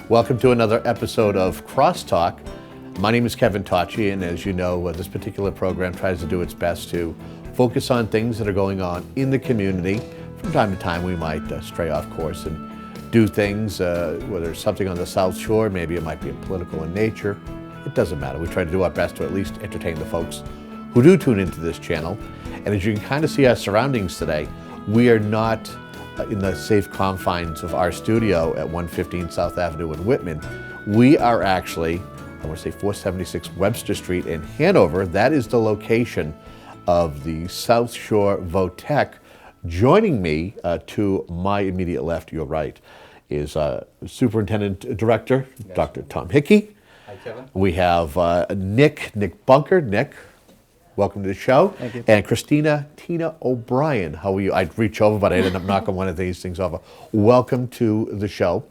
Welcome to another episode of Crosstalk. My name is Kevin Tocci, and as you know, this particular program tries to do its best to focus on things that are going on in the community. From time to time, we might stray off course and do things, whether it's something on the South Shore, maybe it might be political in nature. It doesn't matter. We try to do our best to at least entertain the folks who do tune into this channel. And as you can kind of see our surroundings today, we are not in the safe confines of our studio at 115 South Avenue in Whitman. We are actually, I want to say 476 Webster Street in Hanover. That is the location of the South Shore Votech. Joining me to my immediate left, your right, is Superintendent Director, yes, Dr. Tom Hickey. Hi, Kevin. We have Nick Bunker. Nick, welcome to the show. Thank you. And Tina O'Brien. How are you? I'd reach over, but I ended up knocking one of these things over. Welcome to the show.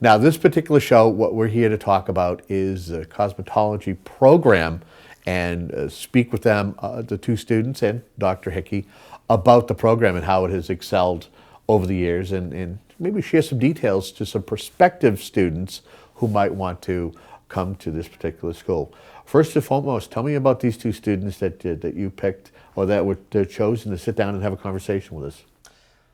Now, this particular show, what we're here to talk about is the cosmetology program and speak with them, the two students and Dr. Hickey, about the program and how it has excelled over the years, and maybe share some details to some prospective students who might want to come to this particular school. First and foremost, tell me about these two students that you picked or that were chosen to sit down and have a conversation with us.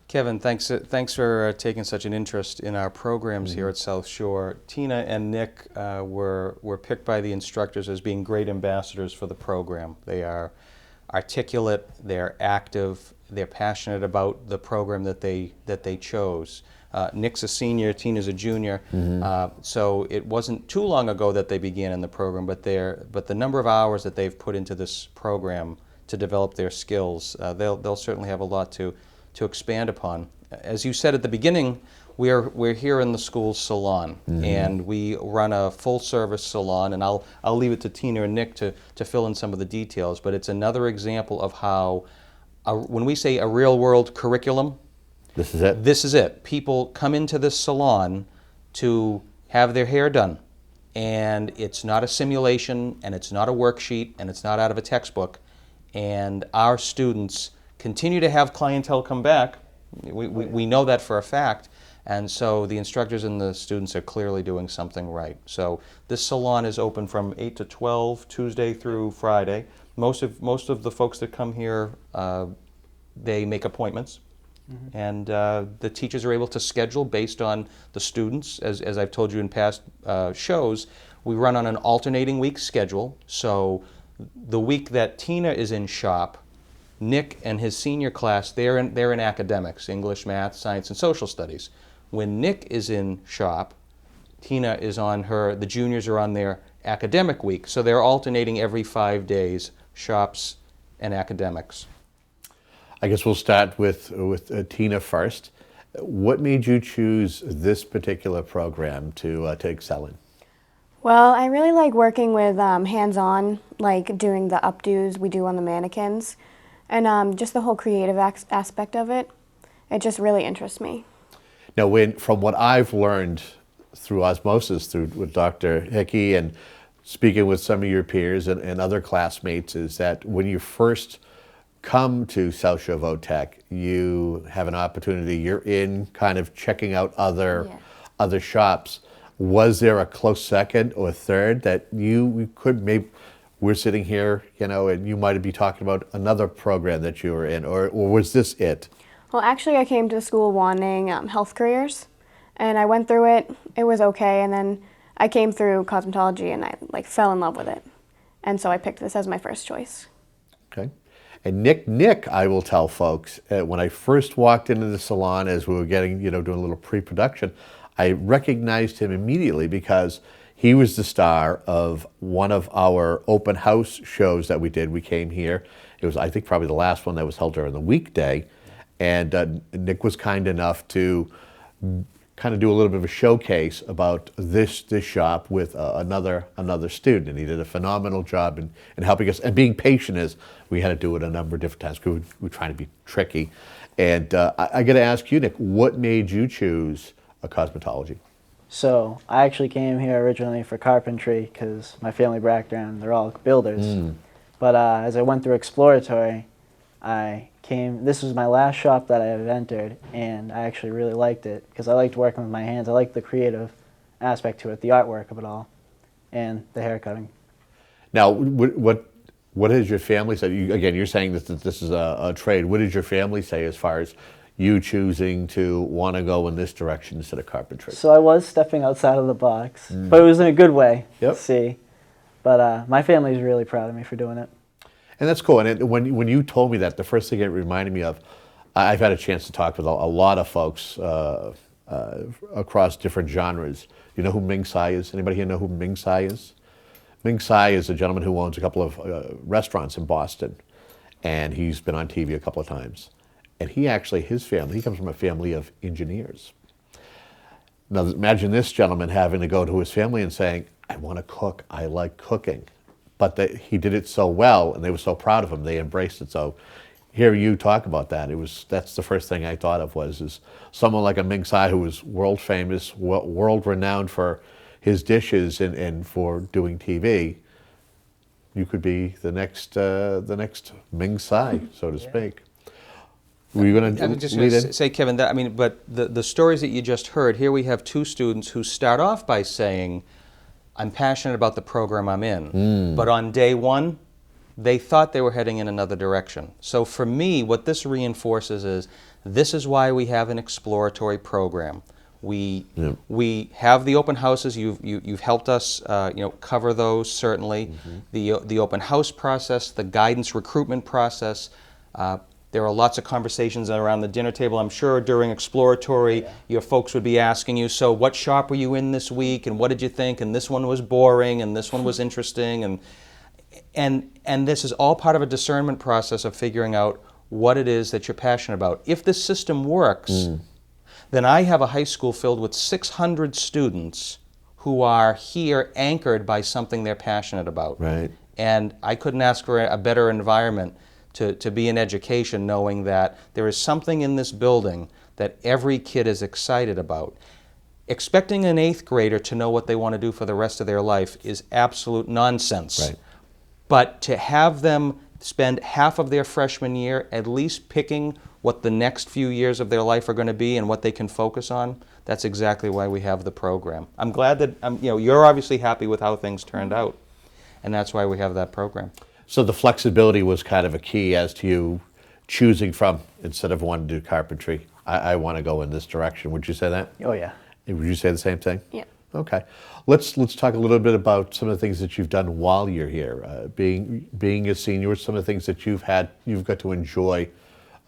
Kevin, thanks for taking such an interest in our programs here at South Shore. Tina and Nick were picked by the instructors as being great ambassadors for the program. They are articulate, they're active, they're passionate about the program that they chose. Nick's a senior, Tina's a junior, so it wasn't too long ago that they began in the program, but the number of hours that they've put into this program to develop their skills, they'll certainly have a lot to expand upon. As you said at the beginning, we're here in the school salon, and we run a full-service salon, and I'll leave it to Tina and Nick to fill in some of the details, but it's another example of how, when we say a real-world curriculum, This is it? This is it. People come into this salon to have their hair done, and it's not a simulation, and it's not a worksheet, and it's not out of a textbook, and our students continue to have clientele come back. We know that for a fact, and so the instructors and the students are clearly doing something right. So this salon is open from 8 to 12, Tuesday through Friday. Most of the folks that come here, they make appointments. And the teachers are able to schedule based on the students. As I've told you in past shows, we run on an alternating week schedule. So the week that Tina is in shop, Nick and his senior class, they're in academics, English, math, science, and social studies. When Nick is in shop, Tina is on the juniors are on their academic week. So they're alternating every 5 days, shops and academics. I guess we'll start with Tina first. What made you choose this particular program to excel in? Well, I really like working with hands-on, like doing the updos we do on the mannequins, and just the whole creative aspect of it. It just really interests me. Now, from what I've learned through osmosis, with Dr. Hickey and speaking with some of your peers and other classmates, is that when you first come to South Shore Votech, you have an opportunity. You're in kind of checking out other shops. Was there a close second or third that you could maybe? We're sitting here, and you might be talking about another program that you were in, or was this it? Well, actually, I came to the school wanting health careers, and I went through it. It was okay, and then I came through cosmetology, and I fell in love with it, and so I picked this as my first choice. Okay. And Nick, I will tell folks, when I first walked into the salon as we were doing a little pre-production, I recognized him immediately because he was the star of one of our open house shows that we did. We came here. It was, I think, probably the last one that was held during the weekday. And Nick was kind enough to kind of do a little bit of a showcase about this shop with another student, and he did a phenomenal job in helping us and being patient as we had to do it a number of different times because we were trying to be tricky. And I got to ask you, Nick, what made you choose a cosmetology? So I actually came here originally for carpentry because my family background, they're all builders. But as I went through exploratory, this was my last shop that I have entered, and I actually really liked it because I liked working with my hands. I liked the creative aspect to it, the artwork of it all, and the haircutting. Now, what has your family said? Again, you're saying that this is a trade. What did your family say as far as you choosing to want to go in this direction instead of carpentry? So I was stepping outside of the box, but it was in a good way. Yep. See, but my family's really proud of me for doing it. And that's cool. And when you told me that, the first thing it reminded me of, I've had a chance to talk with a lot of folks across different genres. You know who Ming Tsai is? Anybody here know who Ming Tsai is? Ming Tsai is a gentleman who owns a couple of restaurants in Boston, and he's been on TV a couple of times. And his family, he comes from a family of engineers. Now imagine this gentleman having to go to his family and saying, I want to cook, I like cooking. But he did it so well, and they were so proud of him, they embraced it. So hear you talk about that, that's the first thing I thought of is someone like a Ming Tsai who was world famous, world renowned for his dishes and for doing TV. You could be the next Ming Tsai, so to speak. Were you going I was to just lead going to in? say, Kevin, but the stories that you just heard, here we have two students who start off by saying, I'm passionate about the program I'm in. But on day one, they thought they were heading in another direction. So for me, what this reinforces is, this is why we have an exploratory program. We have the open houses. You've helped us cover those, certainly. The open house process, the guidance recruitment process. There are lots of conversations around the dinner table. I'm sure during exploratory, your folks would be asking you, so what shop were you in this week, and what did you think, and this one was boring, and this one was interesting, and this is all part of a discernment process of figuring out what it is that you're passionate about. If this system works, then I have a high school filled with 600 students who are here anchored by something they're passionate about. Right. And I couldn't ask for a better environment to be in education, knowing that there is something in this building that every kid is excited about. Expecting an 8th grader to know what they want to do for the rest of their life is absolute nonsense. Right. But to have them spend half of their freshman year at least picking what the next few years of their life are going to be and what they can focus on, that's exactly why we have the program. I'm glad that you're obviously happy with how things turned out, and that's why we have that program. So the flexibility was kind of a key as to you choosing from, instead of wanting to do carpentry, I want to go in this direction. Would you say that? Oh yeah. Would you say the same thing? Yeah. Okay. Let's talk a little bit about some of the things that you've done while you're here. Being a senior, some of the things that you've got to enjoy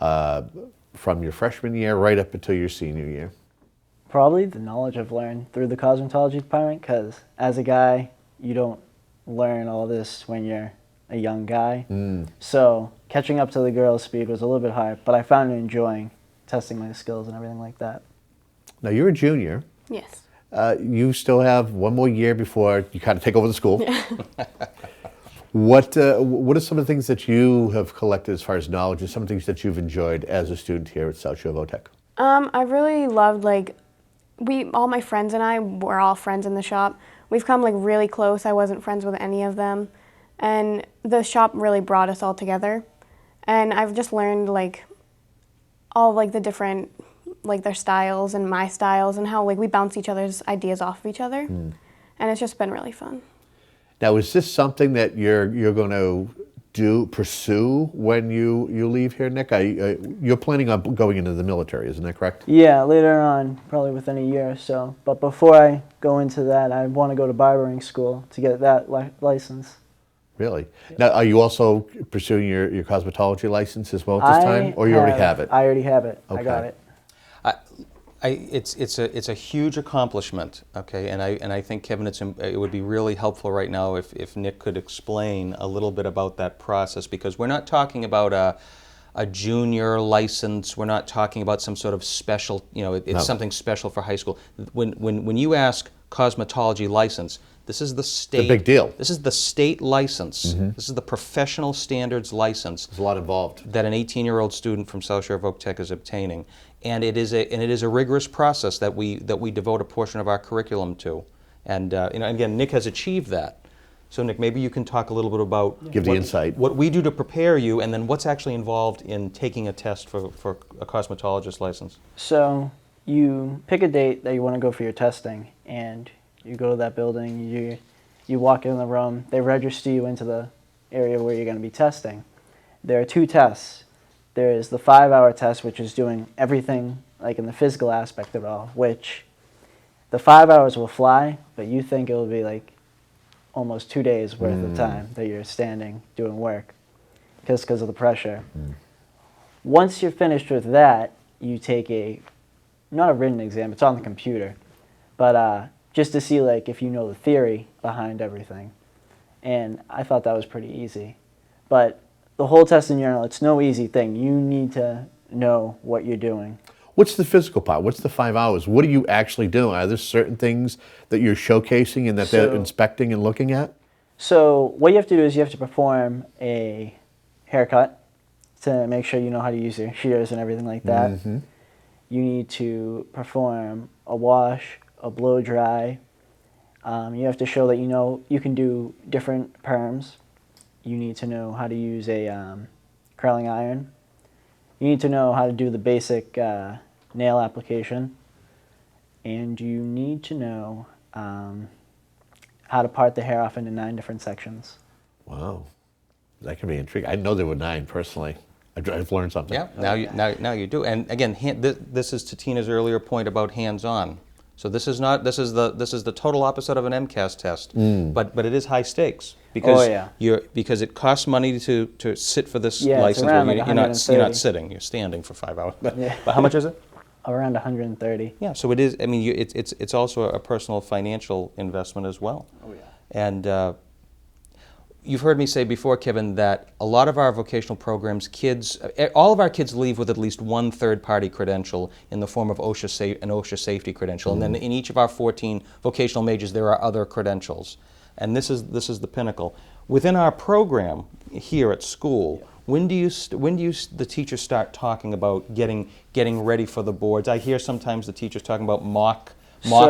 from your freshman year right up until your senior year. Probably the knowledge I've learned through the cosmetology department, because as a guy, you don't learn all this when you're a young guy. So catching up to the girls' speed was a little bit hard, but I found it enjoying testing my skills and everything like that. Now you're a junior. Yes. You still have one more year before you kind of take over the school. What are some of the things that you have collected as far as knowledge and some of the things that you've enjoyed as a student here at South Shore Votech? I really loved, all my friends and I were all friends in the shop. We've come really close. I wasn't friends with any of them. And the shop really brought us all together. And I've just learned all the different, their styles and my styles, and how we bounce each other's ideas off of each other. And it's just been really fun. Now, is this something that you're going to pursue when you leave here, Nick? You're planning on going into the military, isn't that correct? Yeah, later on, probably within a year or so. But before I go into that, I want to go to barbering school to get that license. Really? Now, are you also pursuing your cosmetology license as well at this time, or you already have it? I already have it. Okay. I got it. It's a huge accomplishment, okay, and I think, Kevin, it would be really helpful right now if Nick could explain a little bit about that process, because we're not talking about a junior license. We're not talking about some sort of special, it's something special for high school. When you ask cosmetology license, this is the state. It's a big deal. This is the state license. This is the professional standards license. There's a lot involved. That an 18-year-old student from South Shore Votech is obtaining, and it is a rigorous process that we devote a portion of our curriculum to, and again, Nick has achieved that. So Nick, maybe you can talk a little bit about Give the insight. What we do to prepare you, and then what's actually involved in taking a test for a cosmetologist license. So you pick a date that you want to go for your testing, and You go to that building, you walk in the room, they register you into the area where you're going to be testing. There are 2 tests. There is the 5-hour test, which is doing everything like in the physical aspect of it all, which the 5 hours will fly, but you think it will be like almost 2 days worth of time that you're standing doing work just because of the pressure. Once you're finished with that, you take not a written exam, it's on the computer, but just to see like if you know the theory behind everything. And I thought that was pretty easy. But the whole test in general, it's no easy thing. You need to know what you're doing. What's the physical part? What's the 5 hours? What are you actually doing? Are there certain things that you're showcasing and that they're inspecting and looking at? So what you have to do is you have to perform a haircut to make sure you know how to use your shears and everything like that. You need to perform a wash, a blow dry. You have to show that you know you can do different perms. You need to know how to use a curling iron. You need to know how to do the basic nail application. And you need to know how to part the hair off into 9 different sections. Wow, that can be intriguing. I didn't know there were 9 personally. I've learned something. Yeah, now you do. And again, this is to Tina's earlier point about hands-on. So this is the total opposite of an MCAS test, but it is high stakes because because it costs money to sit for this license. It's around You're not sitting, you're standing for 5 hours. But how much is it? Around 130. Yeah, so it is. I mean, it's also a personal financial investment as well. Oh yeah. And you've heard me say before, Kevin, that a lot of our vocational programs, all of our kids leave with at least 1 third-party credential in the form of an OSHA safety credential. And then in each of our 14 vocational majors, there are other credentials. And this is the pinnacle. Within our program here at school, when do the teachers start talking about getting ready for the boards? I hear sometimes the teachers talking about mock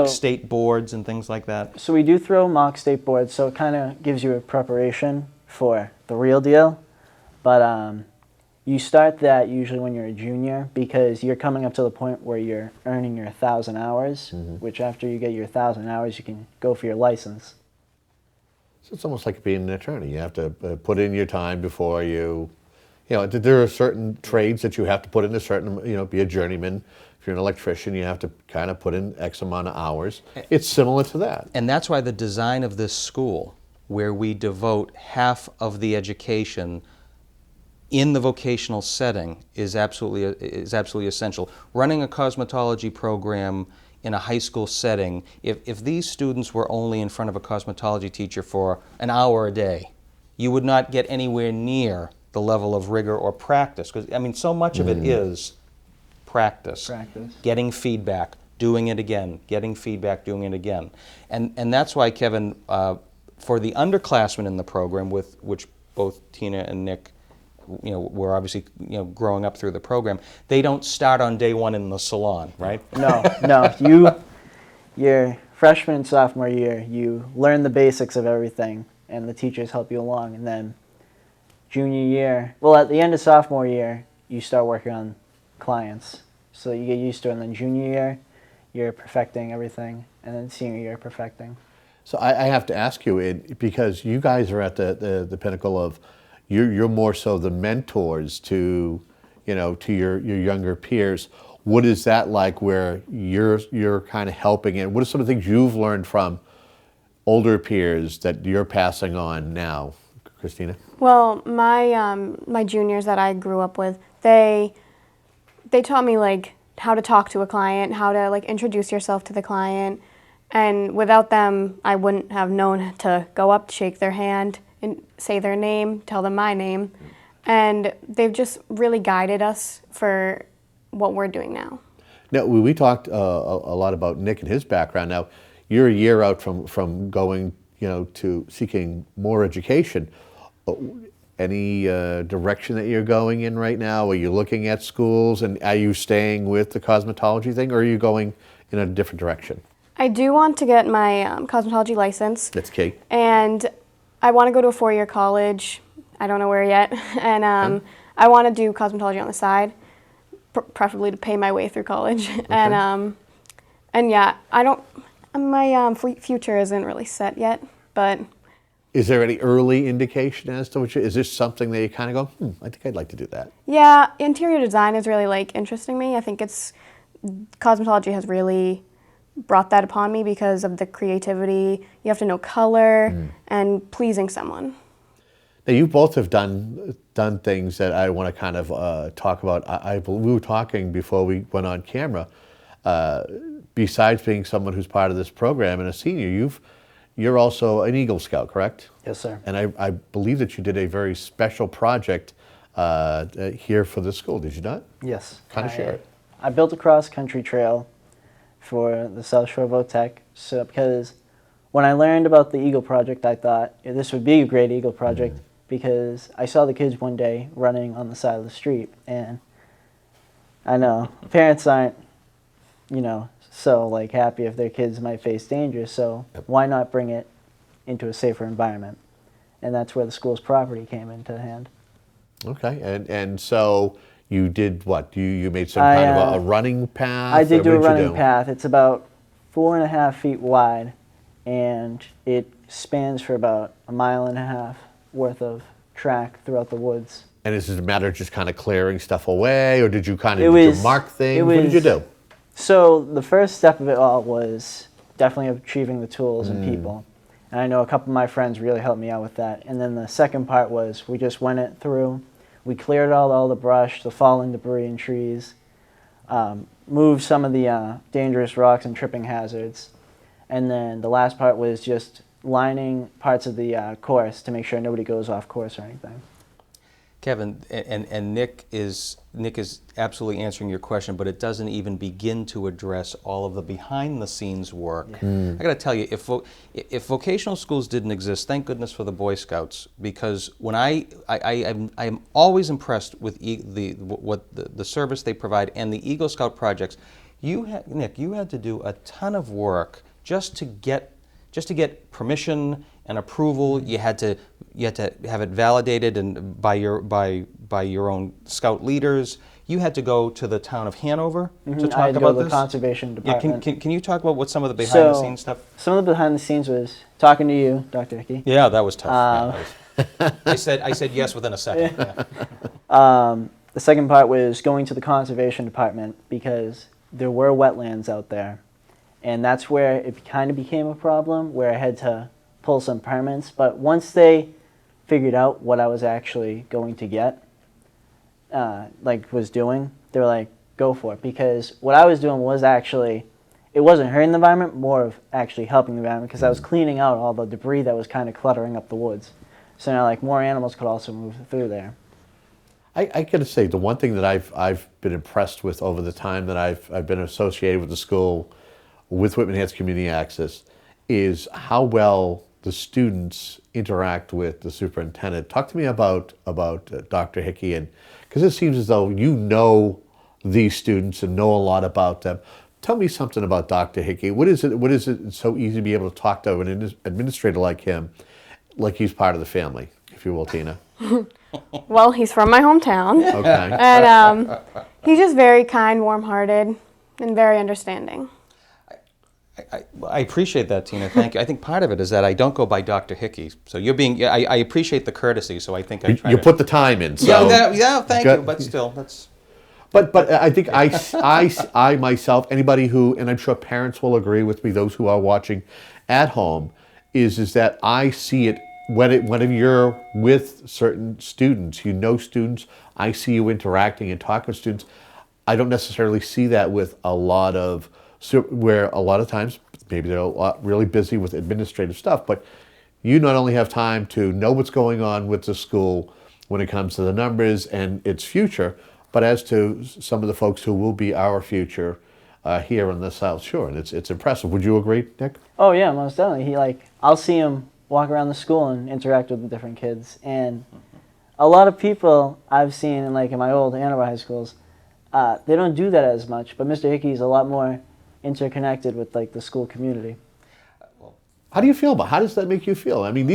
state boards and things like that. So we do throw mock state boards, so it kind of gives you a preparation for the real deal. But you start that usually when you're a junior because you're coming up to the point where you're earning your 1,000 hours, which after you get your 1,000 hours, you can go for your license. So it's almost like being an attorney. You have to put in your time before you there are certain trades that you have to put in a certain, be a journeyman. If you're an electrician, you have to kind of put in X amount of hours. It's similar to that. And that's why the design of this school, where we devote half of the education in the vocational setting, is absolutely essential. Running a cosmetology program in a high school setting, if these students were only in front of a cosmetology teacher for an hour a day, you would not get anywhere near the level of rigor or practice. Because, I mean, so much of it is practice. Getting feedback, doing it again, getting feedback, doing it again. And that's why, Kevin, for the underclassmen in the program, with which both Tina and Nick were obviously growing up through the program, they don't start on day 1 in the salon, right? No. Your freshman and sophomore year, you learn the basics of everything, and the teachers help you along. And then junior year, at the end of sophomore year, you start working on clients. So you get used to it. And then junior year, you're perfecting everything. And then senior year, perfecting. So I have to ask you, because you guys are at the pinnacle of, you're more so the mentors to your younger peers. What is that like where you're kind of helping? And what are some of the things you've learned from older peers that you're passing on now? Christina? Well, my juniors that I grew up with, they taught me like how to talk to a client, how to like introduce yourself to the client, and without them, I wouldn't have known to go up, shake their hand, and say their name, tell them my name, and they've just really guided us for what we're doing now. Now, we talked a lot about Nick and his background. Now, you're a year out from going, to seeking more education. Any direction that you're going in right now? Are you looking at schools, and are you staying with the cosmetology thing, or are you going in a different direction? I do want to get my cosmetology license. That's key. And I want to go to a 4-year college. I don't know where yet. And I want to do cosmetology on the side, preferably to pay my way through college. Okay. And yeah, My future isn't really set yet, but Is there any early indication as to is this something that you kind of go, I think I'd like to do that? yeah, interior design is really like interesting me. I think cosmetology has really brought that upon me because of the creativity. You have to know color and pleasing someone. Now, you both have done things that I want to kind of talk about. We were talking before we went on camera. Besides being someone who's part of this program and a senior, you're also an Eagle Scout, correct? Yes, sir. And I believe that you did a very special project here for the school. Did you not? Yes. Kind of share it. I built a cross-country trail for the South Shore Votech, because when I learned about the Eagle Project, I thought this would be a great Eagle Project because I saw the kids one day running on the side of the street, and I know parents aren't, so like happy if their kids might face danger, so why not bring it into a safer environment? And that's where the school's property came into hand. Okay, and so you did what? You made some kind of a running path? I did do a What running path. It's about 4.5 feet wide, and it spans for about 1.5 miles worth of track throughout the woods. And is it a matter of just kind of clearing stuff away, or did you kind of did you mark things? What did you do? So the first step of it all was definitely retrieving the tools and people. And I know a couple of my friends really helped me out with that. And then the second part was we just went it through. We cleared all the brush, the falling debris and trees, moved some of the dangerous rocks and tripping hazards. And then the last part was just lining parts of the course to make sure nobody goes off course or anything. Kevin, and Nick is absolutely answering your question, but it doesn't even begin to address all of the behind-the-scenes work. I got to tell you, if vocational schools didn't exist, thank goodness for the Boy Scouts, because when I'm always impressed with the service they provide and the Eagle Scout projects. Nick, you had to do a ton of work just to get permission and approval. You had to have it validated and by your own scout leaders. You had to go to the town of Hanover to talk I had to about go to this. the conservation department. Yeah, can you talk about what some of the behind the scenes stuff? Some of the behind the scenes was talking to you, Dr. Hickey. Yeah, that was tough. I said yes within a second. The second part was going to the conservation department because there were wetlands out there. And that's where it kind of became a problem, where I had to pull some permits. But once they figured out what I was actually going to get, was doing, they were like, go for it. Because what I was doing was actually, it wasn't hurting the environment, more of actually helping the environment, because I was cleaning out all the debris that was kind of cluttering up the woods. So now, more animals could also move through there. I got to say, the one thing that I've been impressed with over the time that I've been associated with the school, with Whitman Heights Community Access, is how well the students interact with the superintendent. Talk to me about Dr. Hickey, and because it seems as though you know these students and know a lot about them. Tell me something about Dr. Hickey. What is it so easy to be able to talk to an administrator like him, like he's part of the family, if you will, Tina? Well, he's from my hometown. Okay. And he's just very kind, warm-hearted, and very understanding. I appreciate that, Tina. Thank you. I think part of it is that I don't go by Dr. Hickey, so you're being. I appreciate the courtesy, so I think I try. You put the time in. So thank you. But still, that's. But I think I myself, anybody who, and I'm sure parents will agree with me, those who are watching at home, is that I see it whenever you're with certain students, students. I see you interacting and talking with students. I don't necessarily see that with a lot of. So where a lot of times, maybe they're really busy with administrative stuff, but you not only have time to know what's going on with the school when it comes to the numbers and its future, but as to some of the folks who will be our future here on the South Shore, and it's impressive. Would you agree, Nick? Oh yeah, most definitely. I'll see him walk around the school and interact with the different kids, and a lot of people I've seen in my old Hanover high schools, they don't do that as much, but Mr. Hickey is a lot more interconnected with the school community. How do you feel how does that make you feel? I mean,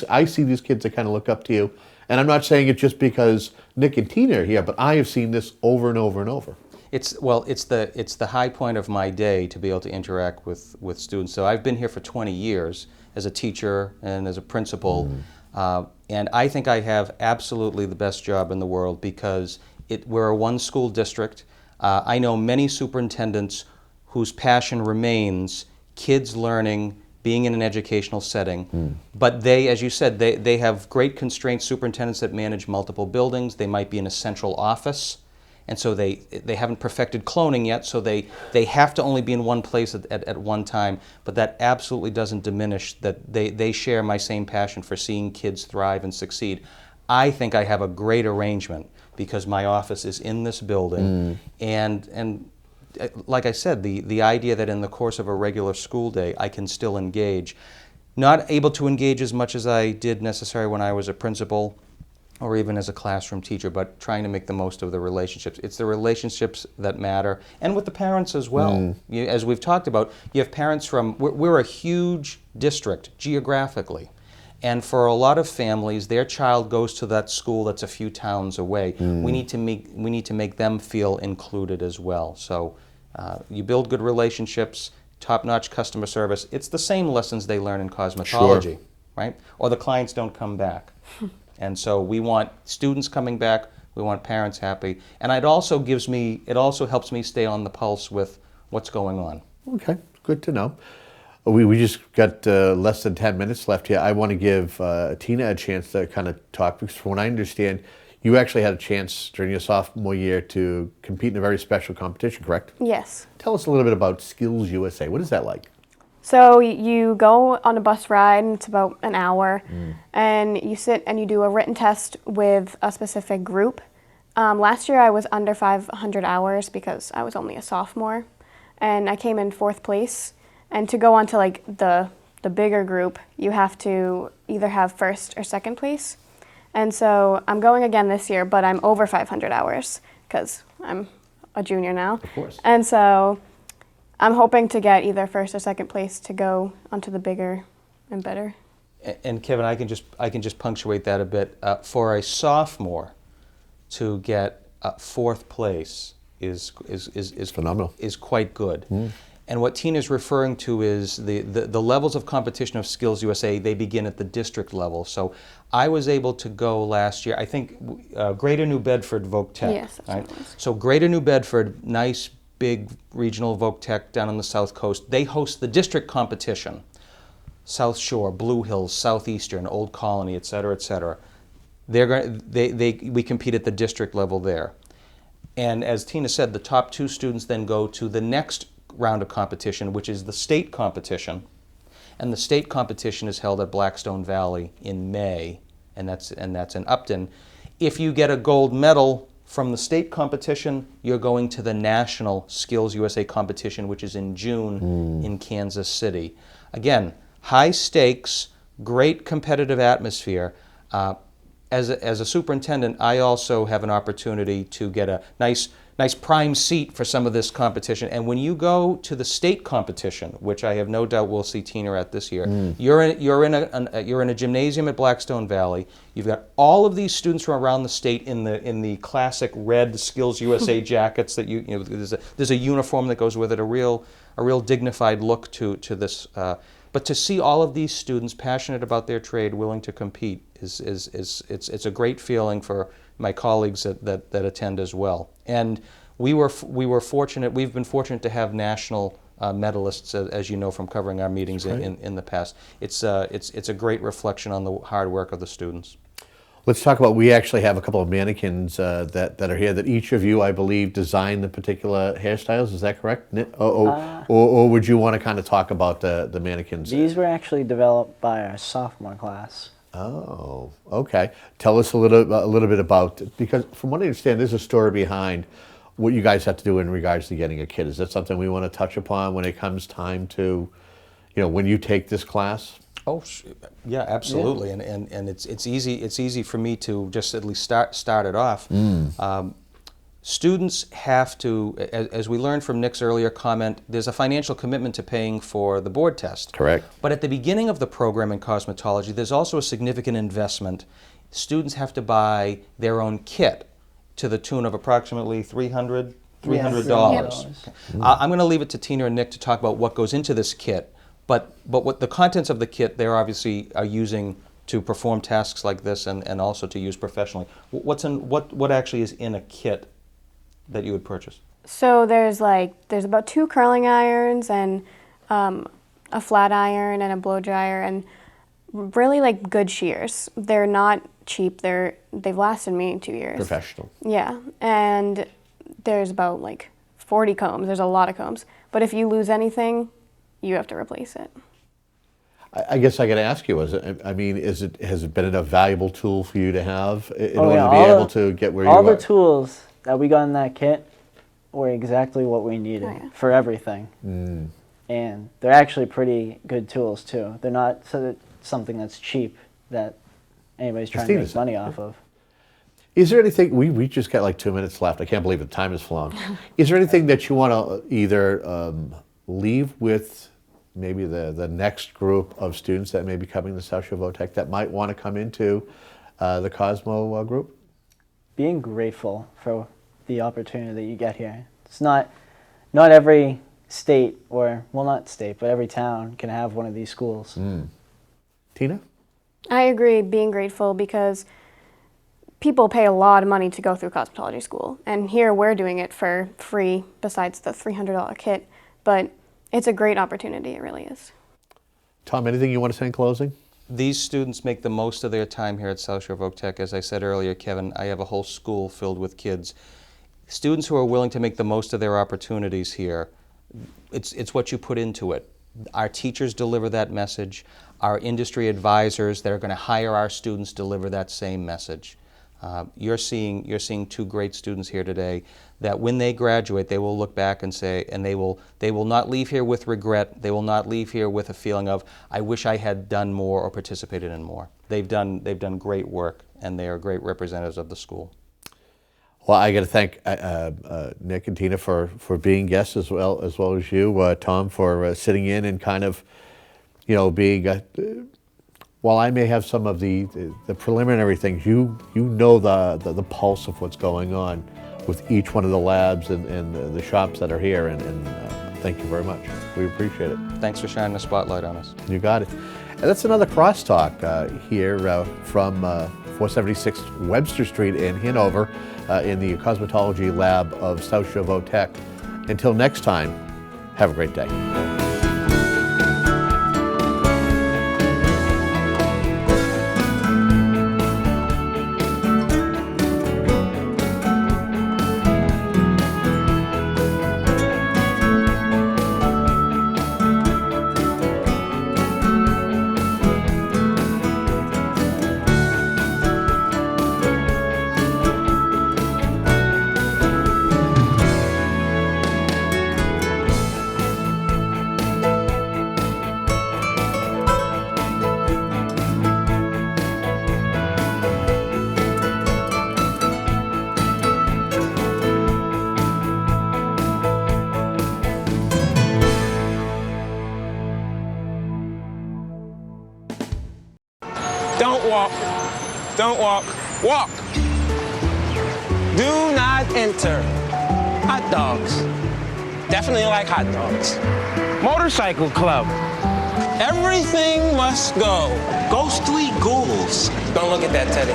I see these kids that kind of look up to you, and I'm not saying it just because Nick and Tina are here, but I have seen this over and over and over. It's the high point of my day to be able to interact with students. So I've been here for 20 years as a teacher and as a principal, and I think I have absolutely the best job in the world because we're a one school district. I know many superintendents whose passion remains kids learning, being in an educational setting. But they, as you said, they have great constraints. Superintendents that manage multiple buildings, they might be in a central office, and so they haven't perfected cloning yet, so they have to only be in one place at one time. But that absolutely doesn't diminish that they share my same passion for seeing kids thrive and succeed. I think I have a great arrangement because my office is in this building, and like I said, the idea that in the course of a regular school day I can still engage, not able to engage as much as I did necessarily when I was a principal or even as a classroom teacher, but trying to make the most of the relationships. It's the relationships that matter, and with the parents as well. As we've talked about, you have parents we're a huge district geographically. And for a lot of families, their child goes to that school that's a few towns away. We need to make them feel included as well. So you build good relationships, top-notch customer service. It's the same lessons they learn in cosmetology, right? Or the clients don't come back. And so we want students coming back. We want parents happy. And it also helps me stay on the pulse with what's going on. Okay, good to know. We just got less than 10 minutes left here. I want to give Tina a chance to kind of talk, because from what I understand, you actually had a chance during your sophomore year to compete in a very special competition, correct? Yes. Tell us a little bit about Skills USA. What is that like? So you go on a bus ride, and it's about an hour, and you sit and you do a written test with a specific group. Last year I was under 500 hours because I was only a sophomore, and I came in 4th place. And to go on to like the bigger group, you have to either have 1st or 2nd place. And so I'm going again this year, but I'm over 500 hours because I'm a junior now. Of course. And so I'm hoping to get either 1st or 2nd place to go onto the bigger and better. And Kevin, I can just punctuate that a bit. For a sophomore to get 4th place is phenomenal. Is quite good. And what Tina's referring to is the levels of competition of Skills USA, they begin at the district level. So I was able to go last year, I think Greater New Bedford VocaTech. Yes, that's right? what it was. So Greater New Bedford, nice big regional VocaTech down on the South Coast, they host the district competition. South Shore, Blue Hills, Southeastern, Old Colony, et cetera, et cetera. We compete at the district level there. And as Tina said, the top 2 students then go to the next round of competition, which is the state competition. And the state competition is held at Blackstone Valley in May, and that's in Upton. If you get a gold medal from the state competition, you're going to the National Skills USA competition, which is in June in Kansas City. Again, high stakes, great competitive atmosphere. As a superintendent, I also have an opportunity to get a nice prime seat for some of this competition. And when you go to the state competition, which I have no doubt we'll see Tina at this year, you're in a gymnasium at Blackstone Valley. You've got all of these students from around the state in the classic red Skills USA jackets that you know. There's a uniform that goes with it, a real dignified look to this. But to see all of these students passionate about their trade, willing to compete, it's a great feeling for my colleagues that attend as well. And we were fortunate. We've been fortunate to have national medalists, as you know from covering our meetings in the past. It's a great reflection on the hard work of the students. Let's talk about, we actually have a couple of mannequins that are here that each of you, I believe, designed the particular hairstyles. Is that correct? Or would you want to kind of talk about the mannequins? These were actually developed by our sophomore class. Oh, okay. Tell us a little bit about, because from what I understand, there's a story behind what you guys have to do in regards to getting a kid. Is that something we want to touch upon when it comes time to, when you take this class? Oh, yeah, absolutely. Yeah. And it's easy for me to just at least start it off. Students have to, as we learned from Nick's earlier comment, there's a financial commitment to paying for the board test. Correct. But at the beginning of the program in cosmetology, there's also a significant investment. Students have to buy their own kit to the tune of approximately $300 $300. I'm going to leave it to Tina and Nick to talk about what goes into this kit, but what the contents of the kit they're obviously are using to perform tasks like this and also to use professionally. What actually is in a kit that you would purchase? So there's about 2 curling irons and a flat iron and a blow dryer and really like good shears. They're not cheap. They've lasted me 2 years. Professional. Yeah, and there's about like 40 combs. There's a lot of combs. But if you lose anything, you have to replace it. I guess I got to ask you: has it been a valuable tool for you to have in order to be able to get where you are? All the tools that we got in that kit were exactly what we needed for everything. And they're actually pretty good tools too. They're not something that's cheap that anybody's trying to make money off of. Is there anything, we just got like 2 minutes left. I can't believe the time has flown. Is there anything that you want to either leave with maybe the next group of students that may be coming to South Shore Votech that might want to come into the Cosmo group? Being grateful for the opportunity that you get here. It's not every state, or well, not state, but every town can have one of these schools. Tina? I agree, being grateful, because people pay a lot of money to go through cosmetology school, and here we're doing it for free besides the $300 kit, but it's a great opportunity, it really is. Tom, anything you want to say in closing? These students make the most of their time here at South Shore Votech. As I said earlier, Kevin, I have a whole school filled with kids. Students who are willing to make the most of their opportunities here, it's what you put into it. Our teachers deliver that message. Our industry advisors that are going to hire our students deliver that same message. You're seeing 2 great students here today that when they graduate, they will look back and say, and they will not leave here with regret. They will not leave here with a feeling of, I wish I had done more or participated in more. They've done great work, and they are great representatives of the school. Well, I got to thank Nick and Tina for being guests as well as you, Tom, for sitting in and kind of, being. While I may have some of the preliminary things, you know the pulse of what's going on with each one of the labs and the shops that are here, and thank you very much. We appreciate it. Thanks for shining a spotlight on us. You got it. And that's another Crosstalk here from 476 Webster Street in Hanover in the Cosmetology Lab of South Shore Votech. Until next time, have a great day. Don't walk, walk. Do not enter. Hot dogs. Definitely like hot dogs. Motorcycle club. Everything must go. Ghostly ghouls. Don't look at that, Teddy.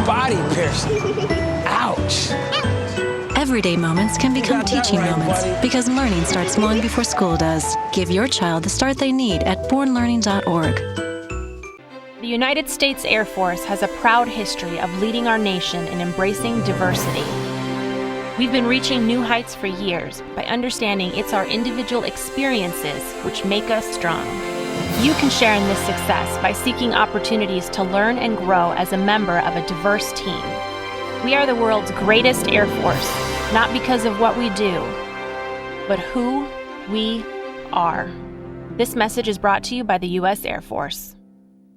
Body piercing. Ouch. Everyday moments can become teaching moments because learning starts long before school does. Give your child the start they need at bornlearning.org. The United States Air Force has a proud history of leading our nation in embracing diversity. We've been reaching new heights for years by understanding it's our individual experiences which make us strong. You can share in this success by seeking opportunities to learn and grow as a member of a diverse team. We are the world's greatest Air Force, not because of what we do, but who we are. This message is brought to you by the U.S. Air Force.